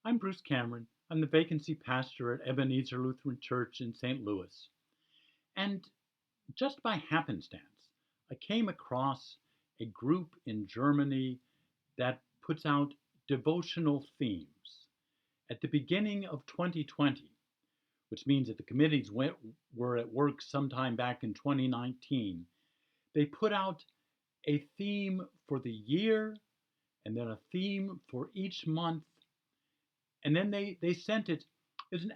I'm Bruce Cameron. I'm the vacancy pastor at Ebenezer Lutheran Church in St. Louis. And just by happenstance, I came across a group in Germany that puts out devotional themes. At the beginning of 2020, which means that the were at work sometime back in 2019, they put out a theme for the year and then a theme for each month. And then they sent it as an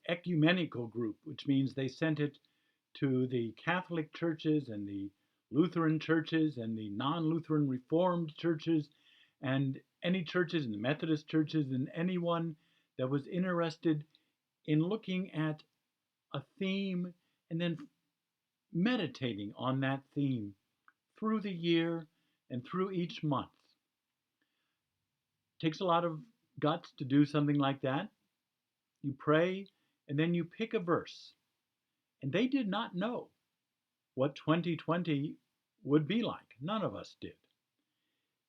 ecumenical group, which means they sent it to the Catholic churches and the Lutheran churches and the non-Lutheran Reformed churches and any churches and the Methodist churches and anyone that was interested in looking at a theme and then meditating on that theme through the year and through each month. It takes a lot of guts to do something like that. You pray and then you pick a verse. And they did not know what 2020 would be like. None of us did.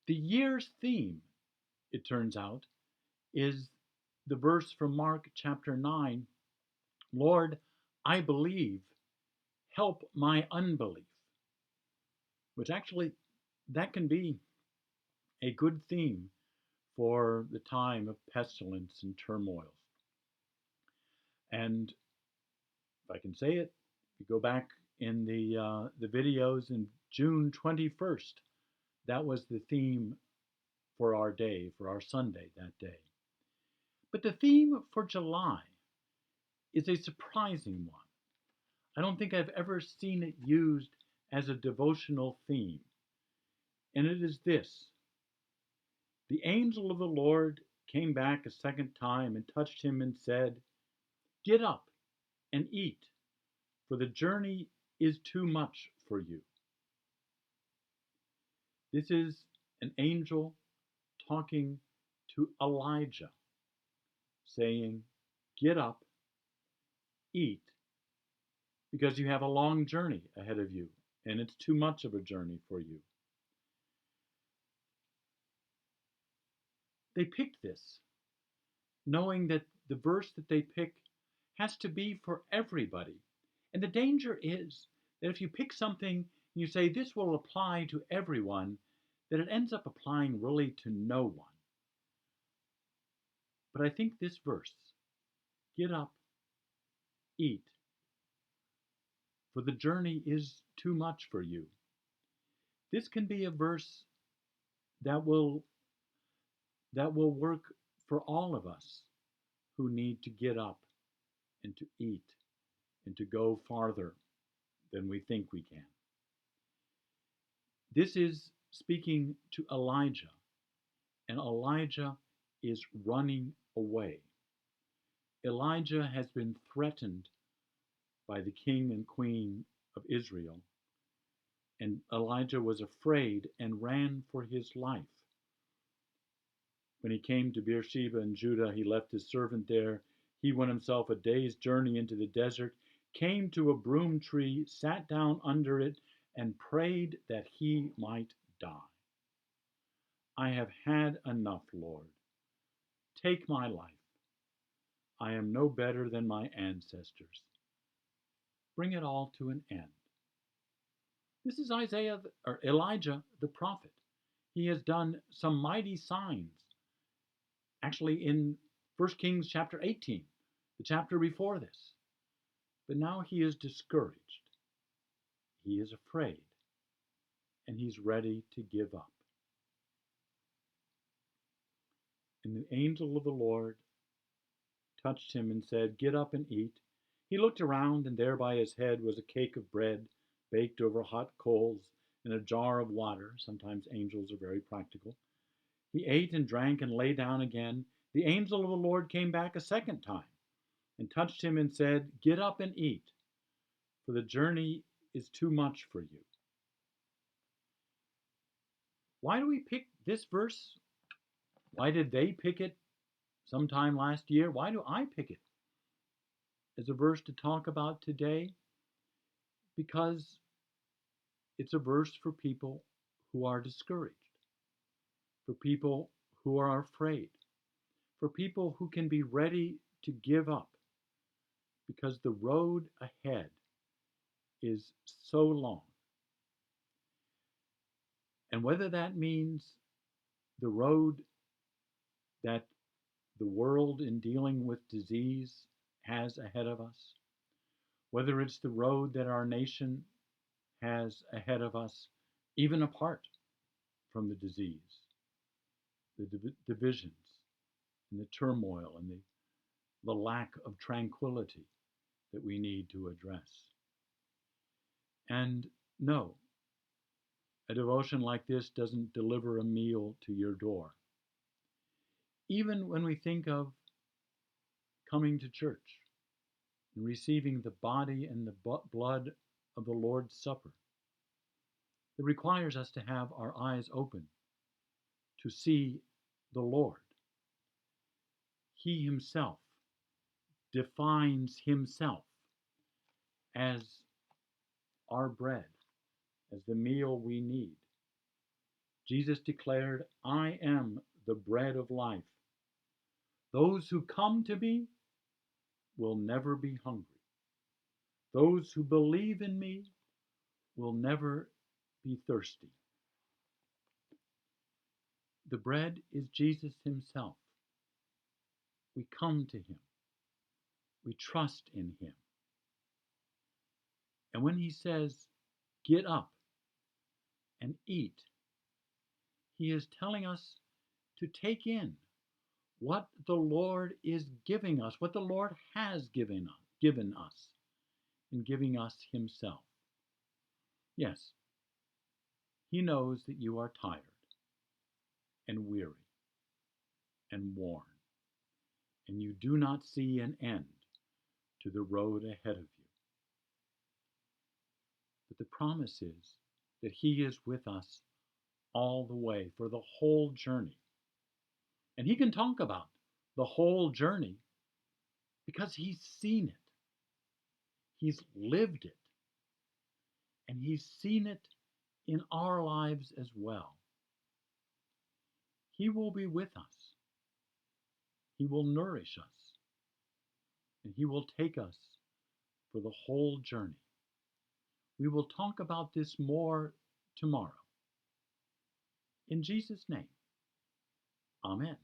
The year's theme, it turns out, is the verse from Mark chapter 9, Lord, I believe, help my unbelief. Which actually, that can be a good theme for the time of pestilence and turmoil. And if I can say it, if you go back in the videos in June 21st, that was the theme for our day, for our Sunday that day. But the theme for July is a surprising one. I don't think I've ever seen it used as a devotional theme. And it is this: the angel of the Lord came back a second time and touched him and said, get up and eat, for the journey is too much for you. This is an angel talking to Elijah, saying, get up, eat, because you have a long journey ahead of you, and it's too much of a journey for you. They picked this, knowing that the verse that they pick has to be for everybody. And the danger is that if you pick something and you say this will apply to everyone, that it ends up applying really to no one. But I think this verse, get up, eat, for the journey is too much for you. This can be a verse that will work for all of us who need to get up and to eat and to go farther than we think we can. This is speaking to Elijah, and Elijah is running away. Elijah has been threatened by the king and queen of Israel, and Elijah was afraid and ran for his life. When he came to Beersheba in Judah, he left his servant there. He went himself a day's journey into the desert, came to a broom tree, sat down under it, and prayed that he might die. I have had enough, Lord. Take my life. I am no better than my ancestors. Bring it all to an end. This is Elijah the prophet. He has done some mighty signs. Actually, in 1 Kings chapter 18, the chapter before this. But now he is discouraged. He is afraid. And he's ready to give up. And the angel of the Lord touched him and said, get up and eat. He looked around, and there by his head was a cake of bread baked over hot coals and a jar of water. Sometimes angels are very practical. He ate and drank and lay down again. The angel of the Lord came back a second time and touched him and said, get up and eat, for the journey is too much for you. Why do we pick this verse? Why did they pick it sometime last year? Why do I pick it as a verse to talk about today? Because it's a verse for people who are discouraged, for people who are afraid, for people who can be ready to give up because the road ahead is so long. And whether that means the road that the world in dealing with disease has ahead of us, whether it's the road that our nation has ahead of us, even apart from the disease, the divisions and the turmoil and the lack of tranquility that we need to address. And no, a devotion like this doesn't deliver a meal to your door. Even when we think of coming to church and receiving the body and the blood of the Lord's Supper, it requires us to have our eyes open to see the Lord. He himself defines himself as our bread, as the meal we need. Jesus declared, I am the bread of life. Those who come to me will never be hungry. Those who believe in me will never be thirsty. The bread is Jesus himself. We come to him. We trust in him. And when he says, get up and eat, he is telling us to take in what the Lord is giving us, what the Lord has given us in giving us himself. Yes, he knows that you are tired and weary and worn, and you do not see an end to the road ahead of you. But the promise is that he is with us all the way for the whole journey. And he can talk about the whole journey because he's seen it. He's lived it. And he's seen it in our lives as well. He will be with us. He will nourish us. And he will take us for the whole journey. We will talk about this more tomorrow. In Jesus' name, amen.